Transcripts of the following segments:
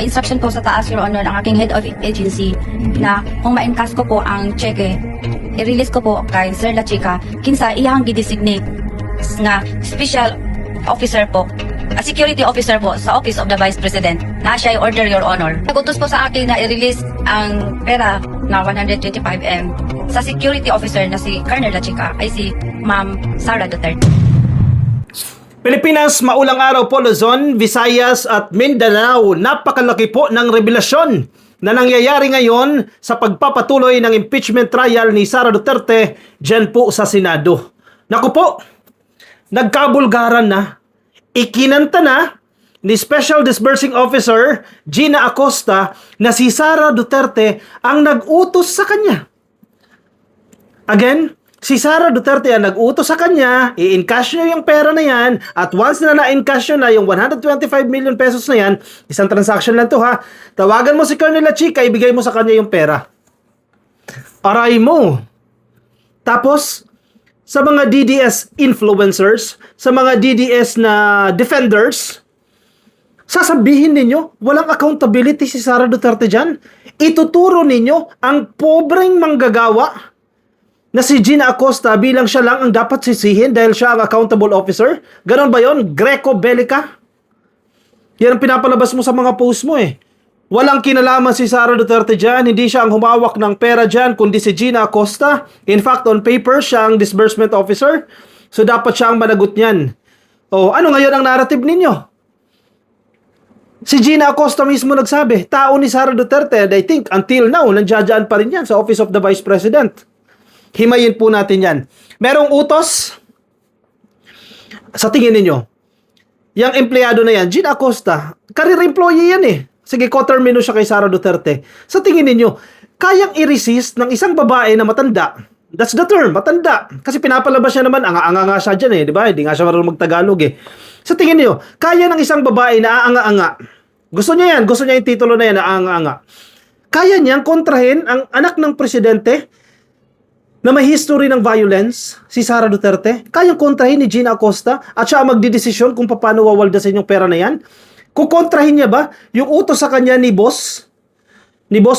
Instruction po sa taas, Your Honor, ng aking head of agency na kung ma-encash ko po ang cheque, i-release ko po kay Sir La Chica, kinsa iyang gi-designate nga special officer po, a security officer po sa Office of the Vice President na siya order, Your Honor. Nagutos po sa akin na i-release ang pera na 125M sa security officer na si Colonel La Chica ay si Ma'am Sara Duterte. Pilipinas, maulang araw po Luzon, Visayas at Mindanao. Napakalaki po ng revelasyon na nangyayari ngayon sa pagpapatuloy ng impeachment trial ni Sara Duterte dyan po sa Senado. Naku po, nagkabulgaran na, ikinanta na ni Special Disbursing Officer Gina Acosta na si Sara Duterte ang nag-utos sa kanya. Again, si Sara Duterte ang nag-utos sa kanya, i-encash nyo yung pera na yan, at once na na-encash nyo na yung 125 million pesos na yan, isang transaction lang to ha, tawagan mo si Colonel La Chica, ibigay mo sa kanya yung pera. Aray mo. Tapos, sa mga DDS influencers, sa mga DDS na defenders, sasabihin ninyo, walang accountability si Sara Duterte dyan. Ituturo ninyo ang pobreng manggagawa na si Gina Acosta bilang siya lang ang dapat sisihin dahil siya ang accountable officer? Ganon ba yon? Greco-Bellica? Yan ang pinapalabas mo sa mga post mo eh. Walang kinalaman si Sara Duterte dyan, hindi siya ang humawak ng pera dyan, kundi si Gina Acosta. In fact, on paper, siya ang disbursement officer. So, dapat siya ang managot niyan. O, ano ngayon ang narrative ninyo? Si Gina Acosta mismo nagsabi, tao ni Sara Duterte, and I think until now, nandiyan pa rin yan sa Office of the Vice President. Himayin po natin yan. Merong utos? Sa tingin ninyo, yung empleyado na yan, Gina Acosta, career employee yan eh. Sige, co-termino siya kay Sara Duterte. Sa tingin ninyo, kayang i-resist ng isang babae na matanda? That's the term, matanda. Kasi pinapalabas siya naman, anga-anga nga siya dyan eh, di ba? Hindi nga siya marunong magtagalog eh. Sa tingin niyo, kaya ng isang babae na aanga-anga, gusto niya yan, gusto niya yung titulo na yan na aanga-anga, kaya niyang kontrahin ang anak ng presidente na may history ng violence, si Sara Duterte? Kayang kontrahin ni Gina Acosta at siya ang magdidesisyon kung paano wawaldasin yung pera na yan? Kukontrahin niya ba yung utos sa kanya ni boss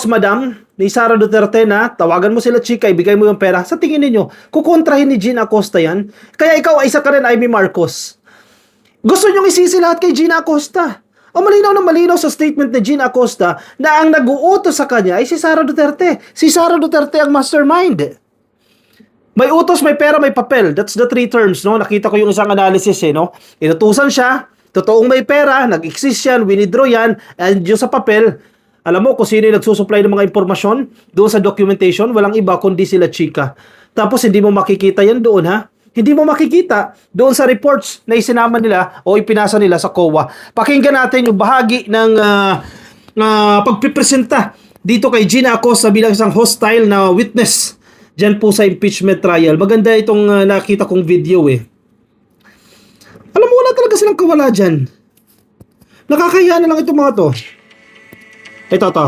madam, ni Sara Duterte na tawagan mo sila Chica, ibigay mo yung pera? Sa tingin niyo, kukontrahin ni Gina Acosta yan? Kaya ikaw ay isa ka rin, Amy Marcos. Gusto niyong isisi lahat kay Gina Acosta. O malinaw na malinaw sa statement ni Gina Acosta na ang nag-uutos sa kanya ay si Sara Duterte. Si Sara Duterte ang mastermind. May utos, may pera, may papel. That's the three terms, no? Nakita ko yung isang analysis, eh, no? Inutusan siya, totoong may pera, nag-exist yan, winidraw yan, and yung sa papel, alam mo kung sino yung nagsusupply ng mga impormasyon doon sa documentation, walang iba kundi sila Chica. Tapos hindi mo makikita yan doon, ha? Hindi mo makikita doon sa reports na isinama nila o ipinasa nila sa COA. Pakinggan natin yung bahagi ng pagpipresenta dito kay Gina Acosta bilang isang hostile na witness dyan po sa impeachment trial. Maganda itong nakita kong video eh. Alam mo, wala talaga silang kawala dyan. Nakakahiya na lang itong mga to. Ito.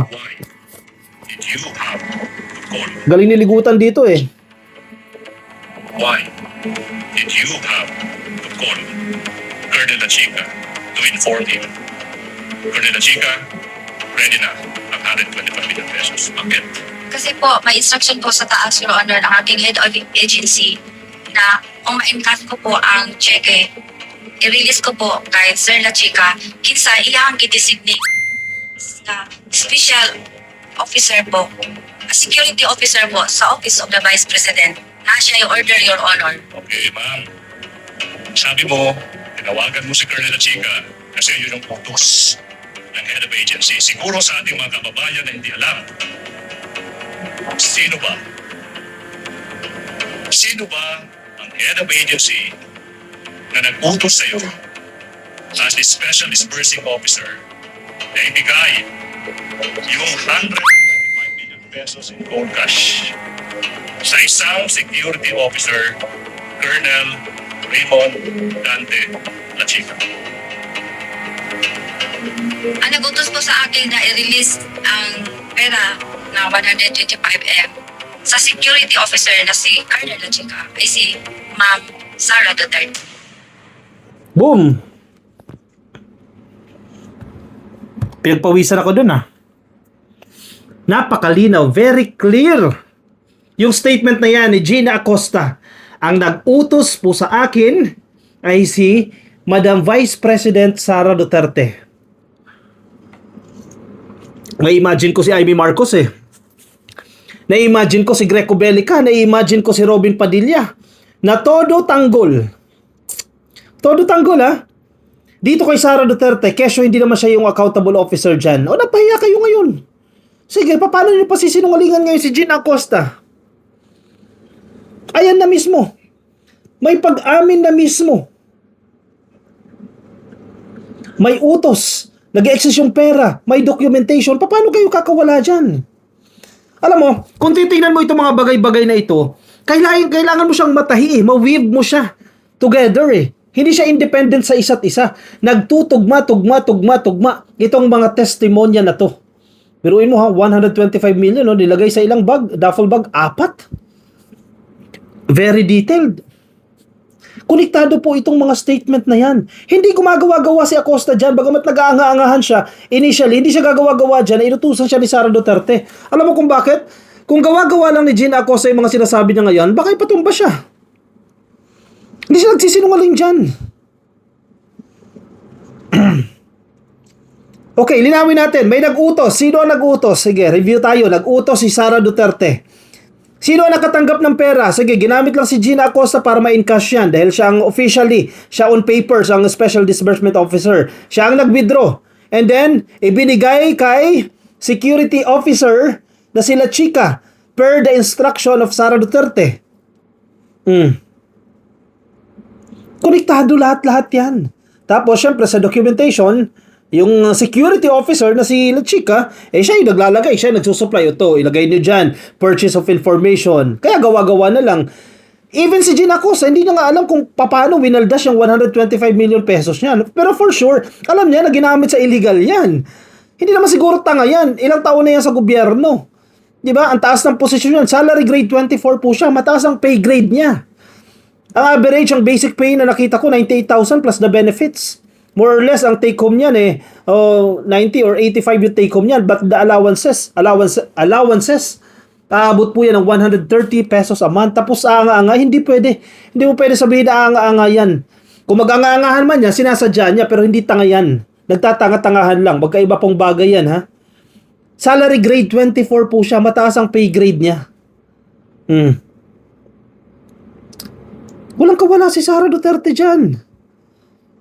Galing niligutan dito eh. Why did you have to call Colonel La Chica to inform him? Colonel La Chica, ready na ang 125 million pesos. Bakit? Kasi po, may instruction po sa taas, Your Honor, ng aking head of agency na kung ma-encash ko po ang cheque, i-release ko po kay Sir La Chica, kinsa iyang gi-designate na special officer po, a security officer po sa Office of the Vice President na siya yung order, Your Honor. Okay, ma'am. Sabi mo, tinawagan mo si Colonel La Chica kasi yun ang utos ng head of agency. Siguro sa ating mga kababayan na hindi alam, sino ba? Sino ba ang head of agency na nag-utos sa'yo as the special disbursing officer na ibigay yung 125 million pesos in gold cash sa isang security officer, Colonel Raymond Dante La Chica? Ang nag-utos po sa akin na i-release ang pera na 125M sa security officer na si Colonel La Chica ay si Ma'am Sara Duterte. Boom! Pinagpawisan ako dun Napakalinaw, very clear. Yung statement na yan ni Gina Acosta, ang nag-utos po sa akin ay si Madam Vice President Sara Duterte. Na-imagine ko si Amy Marcos Na-imagine ko si Greco Bellica, na-imagine ko si Robin Padilla, na todo tanggol. Todo tanggol Dito kay Sara Duterte, kesyo hindi naman siya yung accountable officer dyan. O napahiya kayo ngayon. Sige, paano nyo pa sisinungalingan ngayon si Gina Acosta? Ayan na mismo. May pag-amin na mismo. May utos. Nag-exist yung pera. May documentation. Paano kayo kakawala dyan? Alam mo, kung titingnan mo itong mga bagay-bagay na ito, kailangan mo siyang matahi ma-weave mo siya together Hindi siya independent sa isa't isa. Nagtutugma. Itong mga testimonya na to. Biruin mo 125 million nilagay sa ilang bag, duffel bag, 4. Very detailed. Konektado po itong mga statement na yan. Hindi gumagawa-gawa si Acosta dyan, bagamat nag-aanga-angahan siya. Initially, hindi siya gagawa-gawa dyan, inutusan siya ni Sara Duterte. Alam mo kung bakit? Kung gawa-gawa lang ni Gina Acosta yung mga sinasabi niya ngayon, baka ipatumba siya. Hindi siya nagsisinungaling dyan. Okay, linawin natin. May nag-utos. Sino ang nag-utos? Sige, review tayo. Nag-utos si Sara Duterte. Sino ang nakatanggap ng pera? Sige, ginamit lang si Gina Acosta para ma-encash yan dahil siya ang officially, siya on papers, ang Special Disbursement Officer. Siya ang nag-withdraw. And then, ibinigay kay security officer na sila Chika per the instruction of Sara Duterte. Konektado lahat-lahat yan. Tapos, syempre, sa documentation, yung security officer na si La Chica, siya yung naglalagay, siya yung nagsusupply. Ito, ilagay nyo dyan, purchase of information. Kaya gawa-gawa na lang. Even si Gina Acosta, hindi niya nga alam kung paano winaldas yung 125 million pesos niya. Pero for sure, alam niya na ginamit sa illegal yan. Hindi naman siguro tanga yan. Ilang taon na yan sa gobyerno. Diba? Ang taas ng posisyon yan. Salary grade 24 po siya. Mataas ang pay grade niya. Ang average, ang basic pay na nakita ko, 98,000 plus the benefits. More or less, ang take home niyan 90 or 85 yung take home niyan. But the allowances, aabot po yan ng 130 pesos a month. Tapos aanga-anga, hindi pwede. Hindi mo pwede sabihin na aanga-anga yan. Kung mag-anga-angahan man yan, sinasadya niya, pero hindi tanga yan. Nagtatanga-tangahan lang. Magkaiba pong bagay yan, ha? Salary grade 24 po siya. Mataas ang pay grade niya. Walang kawala si Sara Duterte dyan.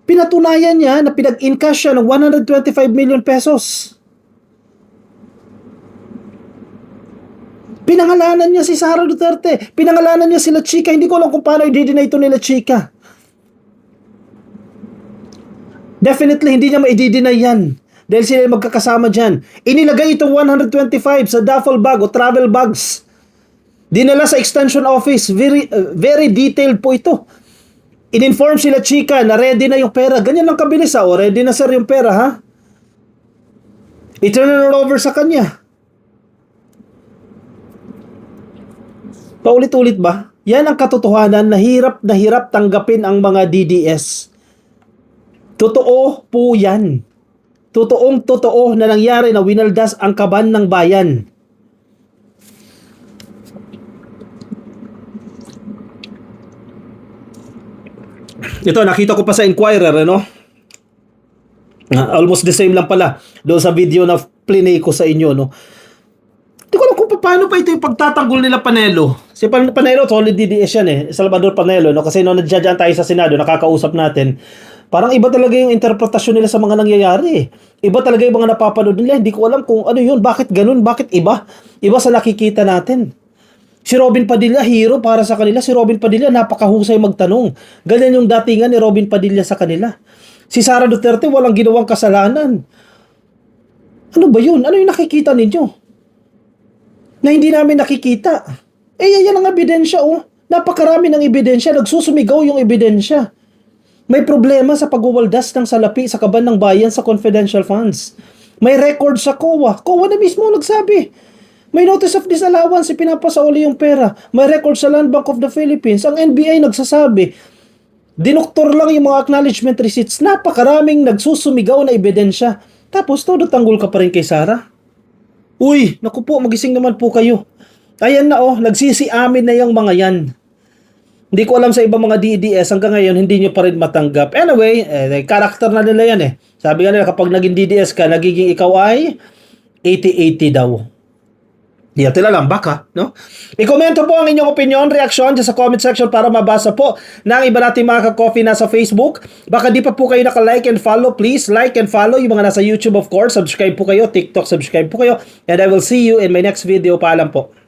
Pinatunayan niya na pinag-encash siya ng 125 million pesos. Pinangalanan niya si Sara Duterte. Pinangalanan niya sila Chika. Hindi ko alam kung paano i-deny ito nila Chika. Definitely, hindi niya ma-i-deny yan. Dahil sila magkakasama dyan. Inilagay itong 125 sa duffel bag o travel bags. Dinala sa extension office. Very detailed po ito. In-inform sila Chika na ready na yung pera. Ganyan lang kabilis O ready na sir yung pera ha. I-turn it over sa kanya. Paulit-ulit ba? Yan ang katotohanan na hirap tanggapin ang mga DDS. Totoo po yan. Totoong-totoo na nangyari na winaldas ang kaban ng bayan. Ito, nakita ko pa sa Inquirer, almost the same lang pala doon sa video na plinay ko sa inyo, Hindi ko alam kung paano pa ito yung pagtatanggol nila Panelo. Si Panelo, solid DDS yan Salvador Panelo, Kasi nung nadjadyan tayo sa Senado, nakakausap natin, parang iba talaga yung interpretasyon nila sa mga nangyayari. Iba talaga yung mga napapanood nila. Hindi ko alam kung ano yun, bakit ganun, bakit iba. Iba sa nakikita natin. Si Robin Padilla, hero para sa kanila. Si Robin Padilla, napakahusay magtanong. Ganyan yung datingan ni Robin Padilla sa kanila. Si Sara Duterte, walang ginawang kasalanan. Ano ba yun? Ano yung nakikita ninyo? Na hindi namin nakikita. Yan ang ebidensya, Napakarami ng ebidensya. Nagsusumigaw yung ebidensya. May problema sa pagwawaldas ng salapi sa kaban ng bayan sa confidential funds. May record sa COA. COA na mismo nagsabi. May notice of disallowance, pinapasauli yung pera. May record sa Land Bank of the Philippines. Ang NBI nagsasabi, dinoktor lang yung mga acknowledgement receipts. Napakaraming nagsusumigaw na ebidensya. Tapos, todo tanggol ka pa rin kay Sara. Uy, naku po, magising naman po kayo. Ayan na oh, nagsisiamin na yung mga yan. Hindi ko alam sa ibang mga DDS, hanggang ngayon, hindi nyo pa rin matanggap. Anyway, karakter na nila yan eh. Sabi nga nila, kapag naging DDS ka, nagiging ikaw ay 80-80 daw. Di atila lang, baka, no? I-komento po ang inyong opinion, reaksyon dyan sa comment section para mabasa po ng iba nating mga ka-coffee nasa Facebook. Baka di pa po kayo naka-like and follow, please like and follow. Yung mga nasa YouTube, of course, subscribe po kayo. TikTok, subscribe po kayo. And I will see you in my next video. Paalam po.